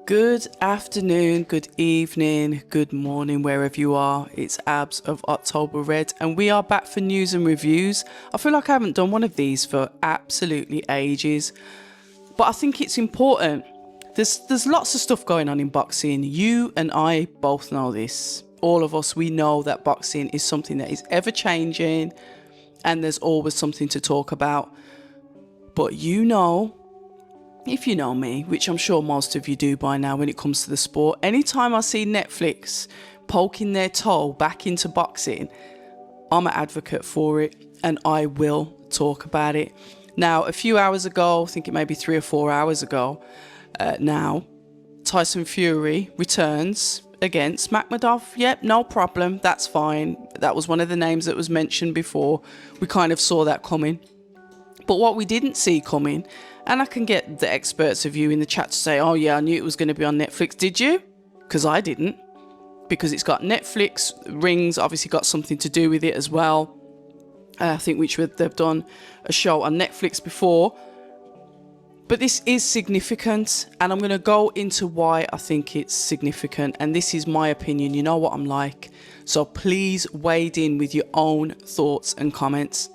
Good afternoon, good evening, good morning, wherever you are. It's Abs of October Red, and we are back for news and reviews. I feel like I haven't done one of these for absolutely ages, but I think it's important. There's lots of stuff going on in boxing. You and I both know this. All of us, we know that boxing is something that is ever changing, and there's always something to talk about. But if you know me, which I'm sure most of you do by now when it comes to the sport, anytime I see Netflix poking their toe back into boxing, I'm an advocate for it and I will talk about it. Now, a few hours ago, I think it may be 3 or 4 hours ago now, Tyson Fury returns against Makhmudov. Yep, no problem, that's fine. That was one of the names that was mentioned before. We kind of saw that coming. But what we didn't see coming, and I can get the experts of you in the chat to say, oh yeah, I knew it was going to be on Netflix. Did you? Because I didn't. Because it's got Netflix, Rings obviously got something to do with it as well. I think they've done a show on Netflix before. But this is significant, and I'm going to go into why I think it's significant. And this is my opinion. You know what I'm like. So please wade in with your own thoughts and comments.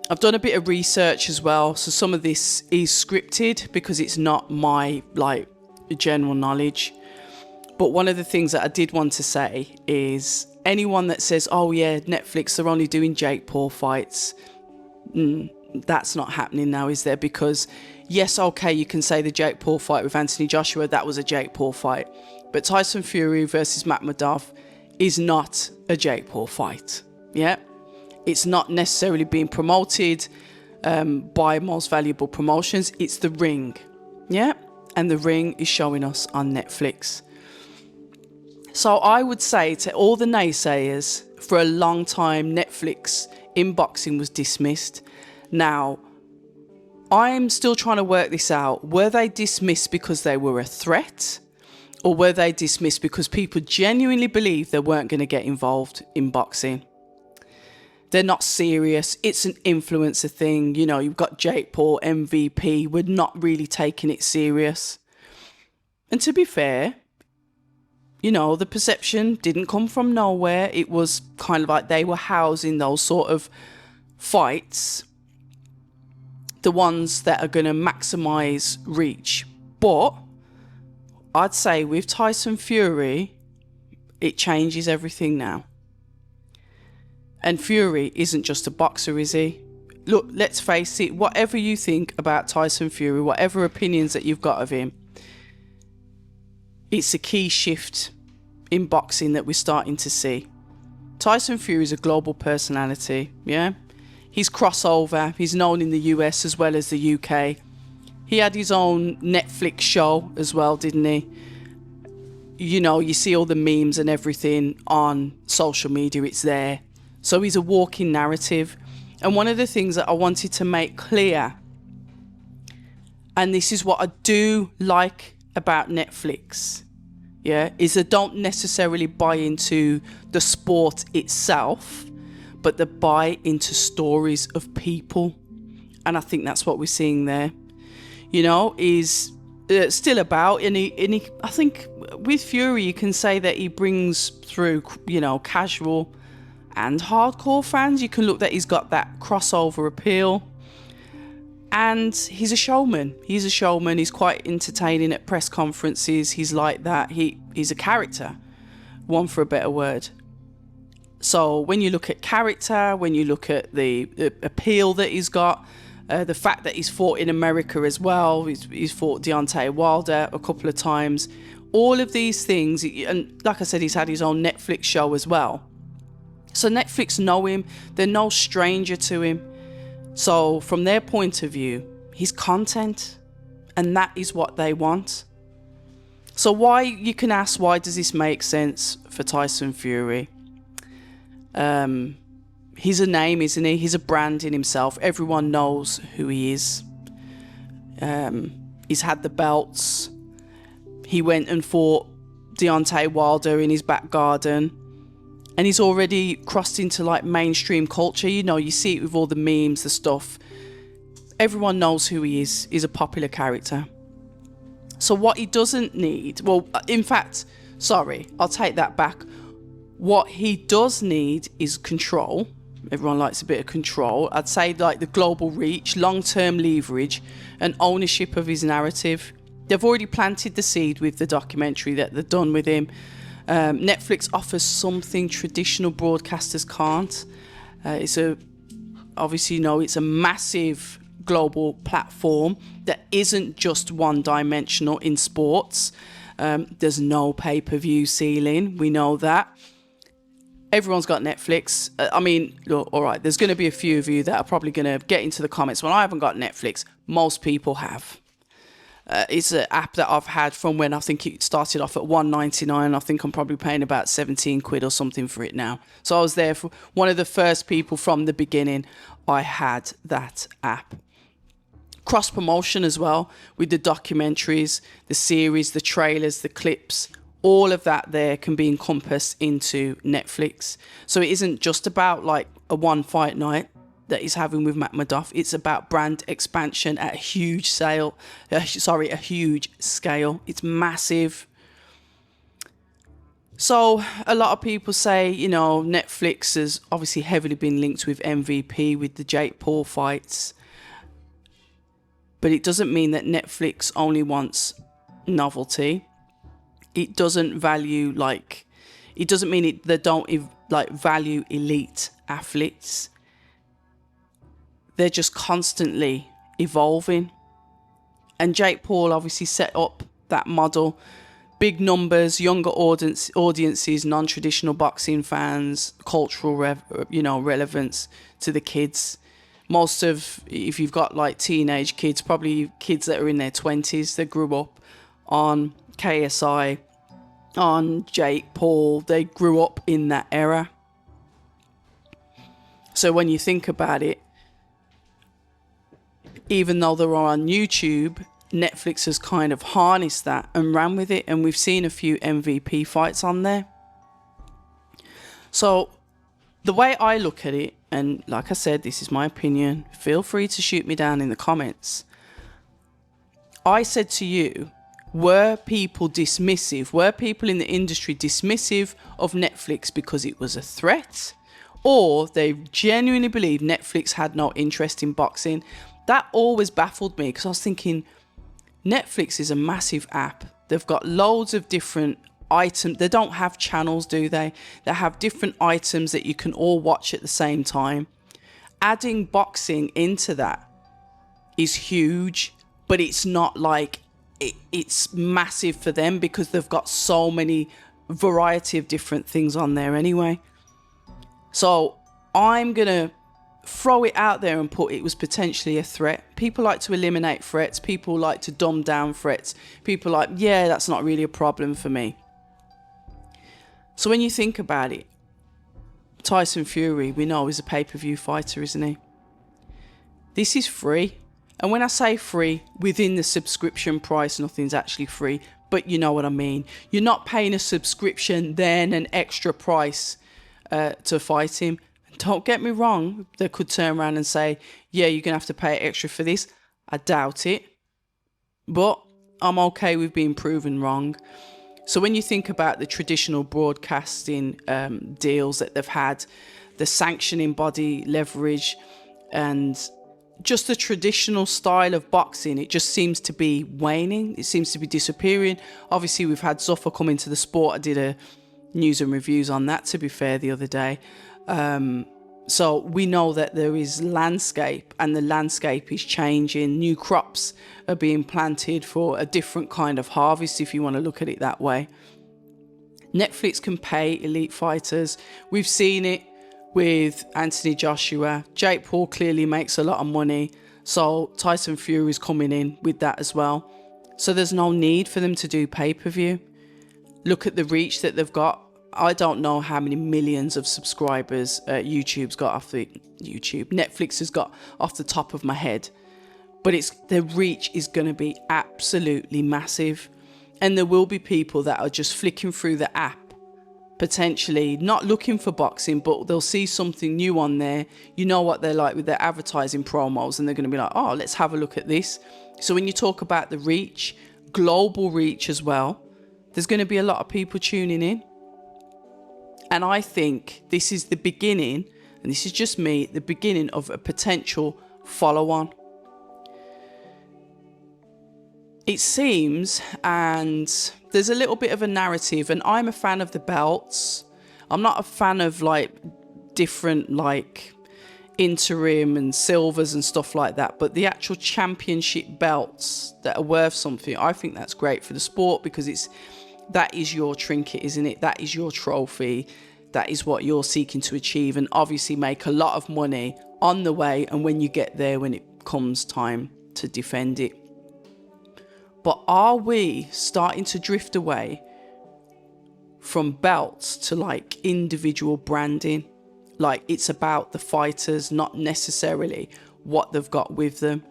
I've done a bit of research as well, so some of this is scripted because it's not my general knowledge. But one of the things that I did want to say is anyone that says, oh yeah, Netflix, they're only doing Jake Paul fights, that's not happening now, is there? Because yes, okay, you can say the Jake Paul fight with Anthony Joshua, that was a Jake Paul fight, but Tyson Fury versus Makhmudov is not a Jake Paul fight. Yeah. It's not necessarily being promoted by Most Valuable Promotions. It's the Ring. Yeah. And the Ring is showing us on Netflix. So I would say to all the naysayers, for a long time, Netflix in boxing was dismissed. Now, I'm still trying to work this out. Were they dismissed because they were a threat? Or were they dismissed because people genuinely believed they weren't going to get involved in boxing? They're not serious. It's an influencer thing. You know, you've got Jake Paul, MVP. We're not really taking it serious. And to be fair, you know, the perception didn't come from nowhere. It was kind of like they were housing those sort of fights, the ones that are going to maximize reach. But I'd say with Tyson Fury, it changes everything now. And Fury isn't just a boxer, is he? Look, let's face it, whatever you think about Tyson Fury, whatever opinions that you've got of him, it's a key shift in boxing that we're starting to see. Tyson Fury is a global personality, yeah? He's crossover, he's known in the US as well as the UK. He had his own Netflix show as well, didn't he? You know, you see all the memes and everything on social media, it's there. So he's a walking narrative. And one of the things that I wanted to make clear, and this is what I do like about Netflix, yeah, is they don't necessarily buy into the sport itself, but they buy into stories of people. And I think that's what we're seeing there. You know, is still about, and he, I think with Fury, you can say that he brings through, you know, casual and hardcore fans. You can look that he's got that crossover appeal, and he's a showman. He's quite entertaining at press conferences. He's like that. He's a character, one for a better word. So when you look at character, when you look at the appeal that he's got, the fact that he's fought in America as well, he's fought Deontay Wilder a couple of times, all of these things, and like I said, he's had his own Netflix show as well. So Netflix know him, they're no stranger to him. So from their point of view, he's content, and that is what they want. So why, you can ask, why does this make sense for Tyson Fury? He's a name, isn't he? He's a brand in himself. Everyone knows who he is. He's had the belts. He went and fought Deontay Wilder in his back garden. And he's already crossed into like mainstream culture. You know, you see it with all the memes, the stuff. Everyone knows who he is. He's a popular character. So what he doesn't need, well, in fact, sorry, I'll take that back. What he does need is control. Everyone likes a bit of control. I'd say like the global reach, long-term leverage, and ownership of his narrative. They've already planted the seed with the documentary that they've done with him. Netflix offers something traditional broadcasters can't. Obviously, it's a massive global platform that isn't just one-dimensional in sports. There's no pay-per-view ceiling. We know that. Everyone's got Netflix. Look, all right, there's going to be a few of you that are probably going to get into the comments, well, I haven't got Netflix. Most people have. It's an app that I've had from when I think it started off at $1.99. I think I'm probably paying about 17 quid or something for it now. So I was there for one of the first people from the beginning. I had that app. Cross promotion as well with the documentaries, the series, the trailers, the clips. All of that there can be encompassed into Netflix. So it isn't just about like a one fight night that he's having with Matt Madoff. It's about brand expansion at a huge scale. A huge scale. It's massive. So a lot of people say, Netflix has obviously heavily been linked with MVP, with the Jake Paul fights. But it doesn't mean that Netflix only wants novelty. It doesn't value it doesn't mean they don't value elite athletes. They're just constantly evolving. And Jake Paul obviously set up that model. Big numbers, younger audiences, non-traditional boxing fans, cultural relevance to the kids. If you've got like teenage kids, probably kids that are in their 20s, that grew up on KSI, on Jake Paul, they grew up in that era. So when you think about it, even though they're on YouTube, Netflix has kind of harnessed that and ran with it, and we've seen a few MVP fights on there. So the way I look at it, and like I said, this is my opinion, feel free to shoot me down in the comments. I said to you, were people in the industry dismissive of Netflix because it was a threat? Or they genuinely believe Netflix had no interest in boxing? That always baffled me, because I was thinking, Netflix is a massive app. They've got loads of different items. They don't have channels, do they? They have different items that you can all watch at the same time. Adding boxing into that is huge, but it's not like it's massive for them, because they've got so many variety of different things on there anyway. So I'm gonna throw it out there and put it was potentially a threat. People like to eliminate threats. People like to dumb down threats. People like, yeah, that's not really a problem for me. So when you think about it, Tyson Fury, we know, is a pay-per-view fighter, isn't he? This is free. And when I say free, within the subscription price, nothing's actually free. But you know what I mean. You're not paying a subscription, then an extra price to fight him. Don't get me wrong. They could turn around and say, yeah, you're going to have to pay extra for this. I doubt it. But I'm okay with being proven wrong. So when you think about the traditional broadcasting deals that they've had, the sanctioning body leverage, and just the traditional style of boxing, it just seems to be waning. It seems to be disappearing. Obviously, we've had Zuffa come into the sport. I did a news and reviews on that, to be fair, the other day. So we know that there is landscape, and the landscape is changing. New crops are being planted for a different kind of harvest, if you want to look at it that way. Netflix can pay elite fighters. We've seen it with Anthony Joshua. Jake Paul clearly makes a lot of money, so Tyson Fury is coming in with that as well. So there's no need for them to do pay-per-view. Look at the reach that they've got. I don't know how many millions of subscribers Netflix has got off the top of my head, but their reach is going to be absolutely massive. And there will be people that are just flicking through the app, potentially not looking for boxing, but they'll see something new on there. You know what they're like with their advertising promos, and they're going to be like, oh, let's have a look at this. So when you talk about the reach, global reach as well. There's going to be a lot of people tuning in. And I think this is the beginning, and this is just me, the beginning of a potential follow-on. It seems, and there's a little bit of a narrative, and I'm a fan of the belts. I'm not a fan of like different like interim and silvers and stuff like that, but the actual championship belts that are worth something, I think that's great for the sport, because that is your trinket, isn't it? That is your trophy. That is what you're seeking to achieve, and obviously make a lot of money on the way and when you get there, when it comes time to defend it. But are we starting to drift away from belts to like individual branding? Like it's about the fighters, not necessarily what they've got with them.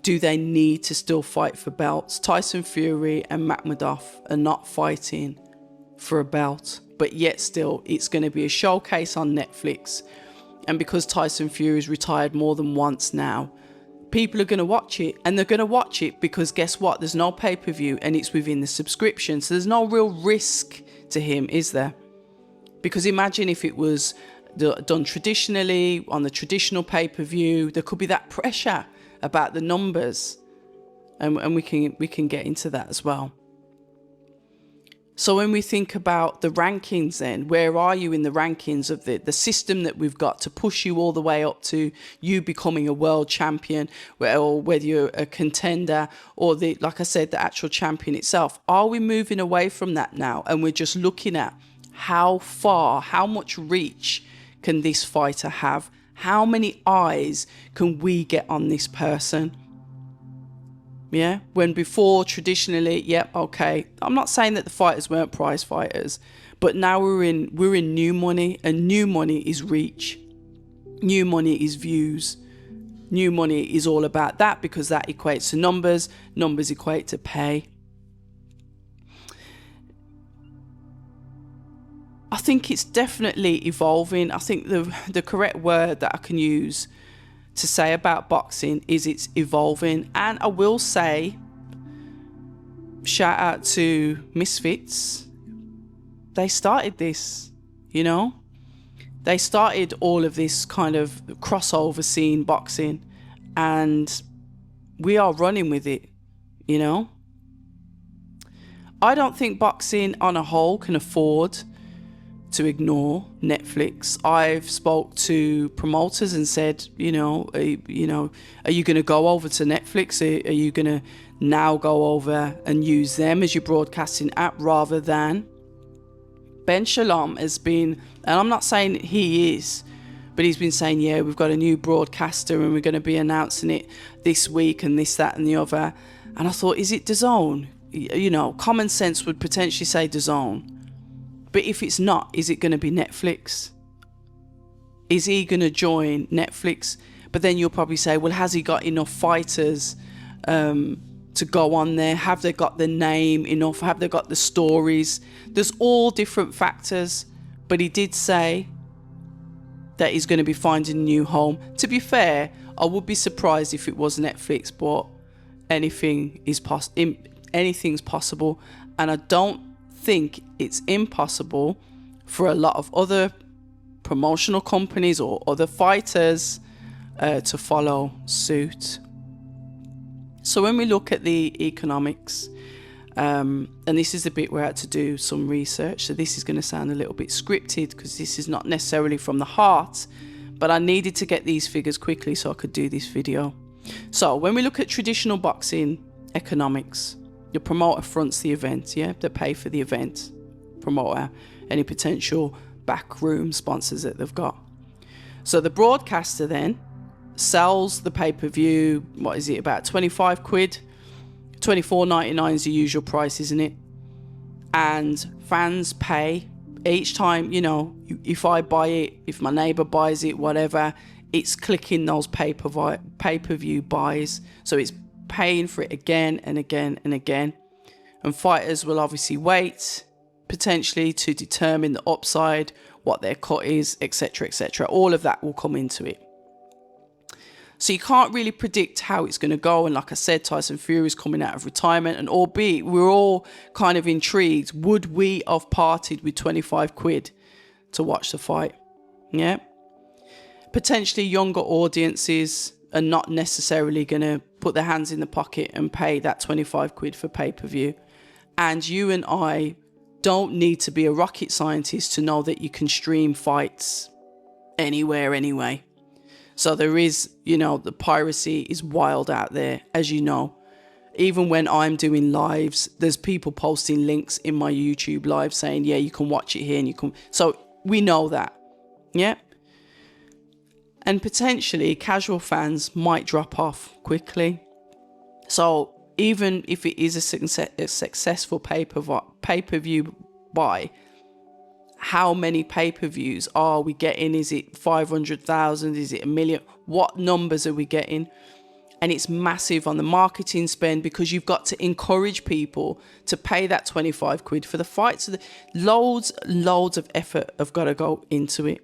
Do they need to still fight for belts? Tyson Fury and Makhmudov are not fighting for a belt, but yet still it's going to be a showcase on Netflix. And because Tyson Fury's retired more than once now, people are going to watch it, and they're going to watch it because guess what? There's no pay-per-view and it's within the subscription. So there's no real risk to him, is there? Because imagine if it was done traditionally on the traditional pay-per-view, there could be that pressure about the numbers, and we can get into that as well. So when we think about the rankings, then where are you in the rankings of the system that we've got to push you all the way up to you becoming a world champion, or whether you're a contender or like I said, the actual champion itself? Are we moving away from that now, and we're just looking at how far, how much reach can this fighter have? How many eyes can we get on this person? Yeah, when before traditionally, yep, okay. I'm not saying that the fighters weren't prize fighters, but now we're in new money, and new money is reach. New money is views. New money is all about that, because that equates to numbers. Numbers equate to pay. I think it's definitely evolving. I think the correct word that I can use to say about boxing is it's evolving. And I will say, shout out to Misfits. They started this, you know. They started all of this kind of crossover scene boxing, and we are running with it, you know. I don't think boxing on a whole can afford to ignore Netflix. I've spoke to promoters and said, are you going to go over to Netflix? Are you going to now go over and use them as your broadcasting app rather than? Ben Shalom has been, and I'm not saying he is, but he's been saying, yeah, we've got a new broadcaster and we're going to be announcing it this week and this, that and the other. And I thought, is it DAZN? Common sense would potentially say DAZN. But if it's not, is it going to be Netflix? Is he going to join Netflix? But then you'll probably say, well, has he got enough fighters to go on there? Have they got the name enough? Have they got the stories? There's all different factors. But he did say that he's going to be finding a new home. To be fair, I would be surprised if it was Netflix, but anything's possible. And I don't think it's impossible for a lot of other promotional companies or other fighters to follow suit. So when we look at the economics, and this is the bit where I had to do some research, so this is going to sound a little bit scripted because this is not necessarily from the heart, but I needed to get these figures quickly so I could do this video. So when we look at traditional boxing economics, the promoter fronts the event, yeah, they pay for the event, promoter, any potential backroom sponsors that they've got. So the broadcaster then sells the pay-per-view, what is it, about 25 quid? $24.99 is the usual price, isn't it? And fans pay each time, if I buy it, if my neighbor buys it, whatever, it's clicking those pay-per-view buys. So it's paying for it again and again and again. And fighters will obviously wait potentially to determine the upside, what their cut is, etc., etc. All of that will come into it. So you can't really predict how it's going to go. And like I said, Tyson Fury is coming out of retirement. And albeit we're all kind of intrigued, would we have parted with 25 quid to watch the fight? Yeah. Potentially younger audiences are not necessarily going to put their hands in the pocket and pay that 25 quid for pay-per-view. And you and I don't need to be a rocket scientist to know that you can stream fights anywhere anyway. So there is, the piracy is wild out there, as you know. Even when I'm doing lives, there's people posting links in my YouTube live saying, yeah, you can watch it here and you can. So we know that. Yeah. And potentially casual fans might drop off quickly. So even if it is a successful pay-per-view buy, how many pay-per-views are we getting? Is it 500,000? Is it 1 million? What numbers are we getting? And it's massive on the marketing spend, because you've got to encourage people to pay that 25 quid for the fight. So loads of effort have got to go into it.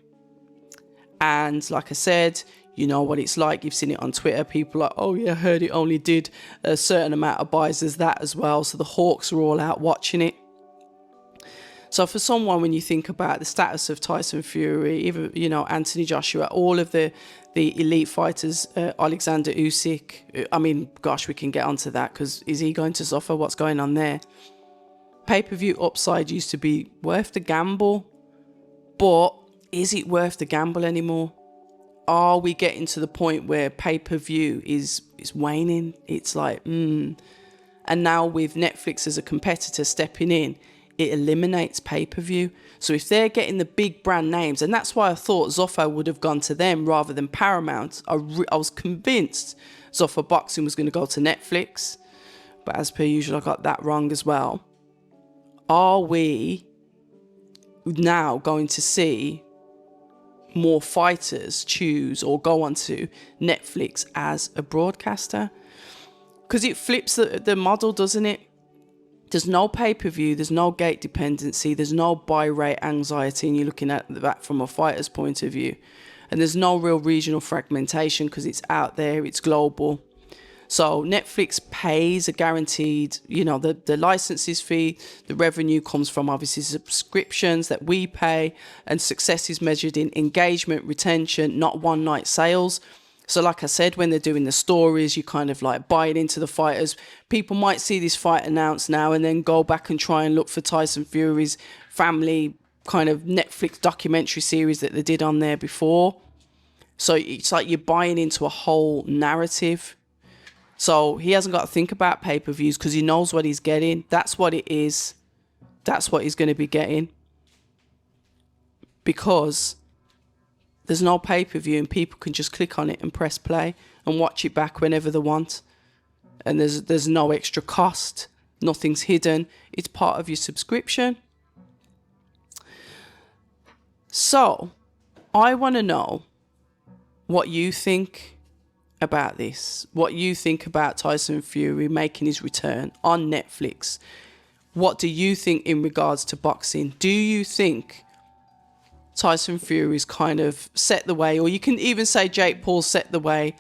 And like I said, you know what it's like. You've seen it on Twitter. People are like, oh yeah, I heard it only did a certain amount of buys as that as well. So the hawks are all out watching it. So for someone, when you think about the status of Tyson Fury, even, Anthony Joshua, all of the elite fighters, Alexander Usyk, I mean, gosh, we can get onto that, because is he going to suffer? What's going on there? Pay-per-view upside used to be worth the gamble, but is it worth the gamble anymore? Are we getting to the point where pay-per-view is waning? It's like, And now with Netflix as a competitor stepping in, it eliminates pay-per-view. So if they're getting the big brand names, and that's why I thought Zuffa would have gone to them rather than Paramount. I was convinced Zuffa Boxing was going to go to Netflix, but as per usual, I got that wrong as well. Are we now going to see more fighters choose or go onto Netflix as a broadcaster? Because it flips the model, doesn't it? There's no pay-per-view, there's no gate dependency, there's no buy rate anxiety, and you're looking at that from a fighter's point of view. And there's no real regional fragmentation because it's out there, it's global. So Netflix pays a guaranteed, the licenses fee, the revenue comes from obviously subscriptions that we pay, and success is measured in engagement, retention, not one night sales. So like I said, when they're doing the stories, you kind of like buy it into the fighters. People might see this fight announced now and then go back and try and look for Tyson Fury's family kind of Netflix documentary series that they did on there before. So it's like you're buying into a whole narrative. So he hasn't got to think about pay-per-views because he knows what he's getting. That's what it is. That's what he's going to be getting. Because there's no pay-per-view and people can just click on it and press play and watch it back whenever they want. And there's no extra cost. Nothing's hidden. It's part of your subscription. So I want to know what you think about this. What you think about Tyson Fury making his return on Netflix. What do you think in regards to boxing? Do you think Tyson Fury's kind of set the way, or you can even say Jake Paul set the way,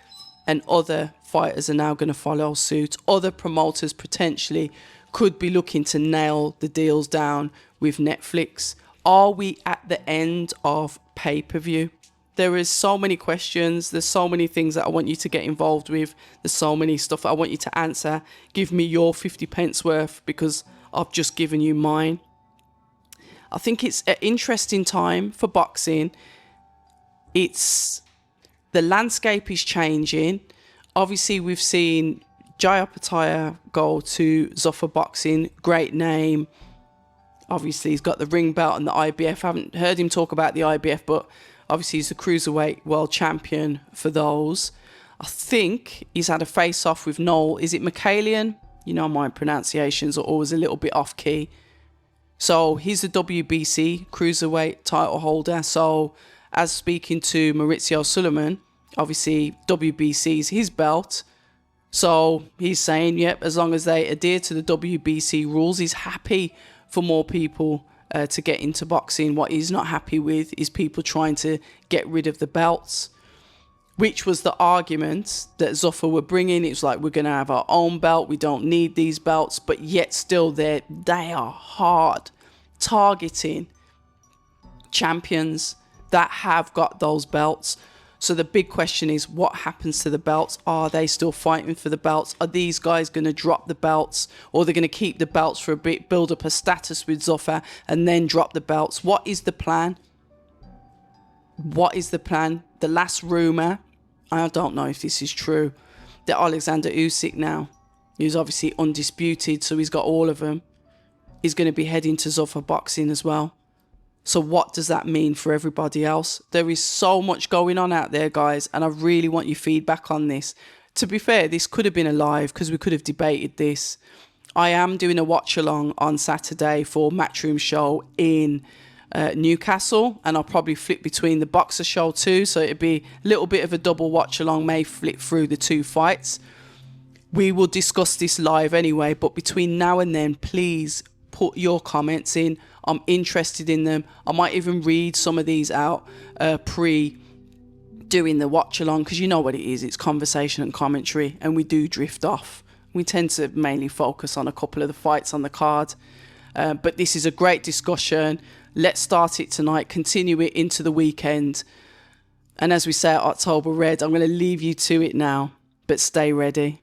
and other fighters are now going to follow suit? Other promoters potentially could be looking to nail the deals down with Netflix. Are we at the end of pay-per-view? There is so many questions. There's so many things that I want you to get involved with. There's so many stuff I want you to answer. Give me your 50 pence worth because I've just given you mine. I think it's an interesting time for boxing. The landscape is changing. Obviously, we've seen Jai Opetaia go to Zuffa Boxing. Great name. Obviously, he's got the ring belt and the IBF. I haven't heard him talk about the IBF, but obviously he's the cruiserweight world champion for those. I think he's had a face-off with Noel. Is it Michaelian? You know, my pronunciations are always a little bit off-key. So he's the WBC cruiserweight title holder. So as speaking to Maurizio Sulaiman, obviously WBC is his belt. So he's saying, yep, as long as they adhere to the WBC rules, he's happy for more people to get into boxing. What he's not happy with is people trying to get rid of the belts. which was the argument that Zuffa were bringing. It's like, we're going to have our own belt. We don't need these belts. But yet still they are hard targeting champions that have got those belts. So the big question is, what happens to the belts? Are they still fighting for the belts? Are these guys going to drop the belts, or they're going to keep the belts for a bit, build up a status with Zuffa, and then drop the belts? What is the plan? What is the plan? The last rumour, I don't know if this is true, that Alexander Usyk now, who's obviously undisputed, so he's got all of them, is going to be heading to Zuffa Boxing as well. So what does that mean for everybody else? There is so much going on out there, guys, and I really want your feedback on this. To be fair, this could have been a live because we could have debated this. I am doing a watch along on Saturday for Matchroom Show in Newcastle, and I'll probably flip between the Boxer Show too, so it'd be a little bit of a double watch along, may flip through the two fights. We will discuss this live anyway, but between now and then, please put your comments in. I'm interested in them. I might even read some of these out pre doing the watch along, because you know what it is, it's conversation and commentary, and we do drift off. We tend to mainly focus on a couple of the fights on the card, but this is a great discussion. Let's start it tonight, continue it into the weekend, and as we say at October Red, I'm going to leave you to it now, but stay ready.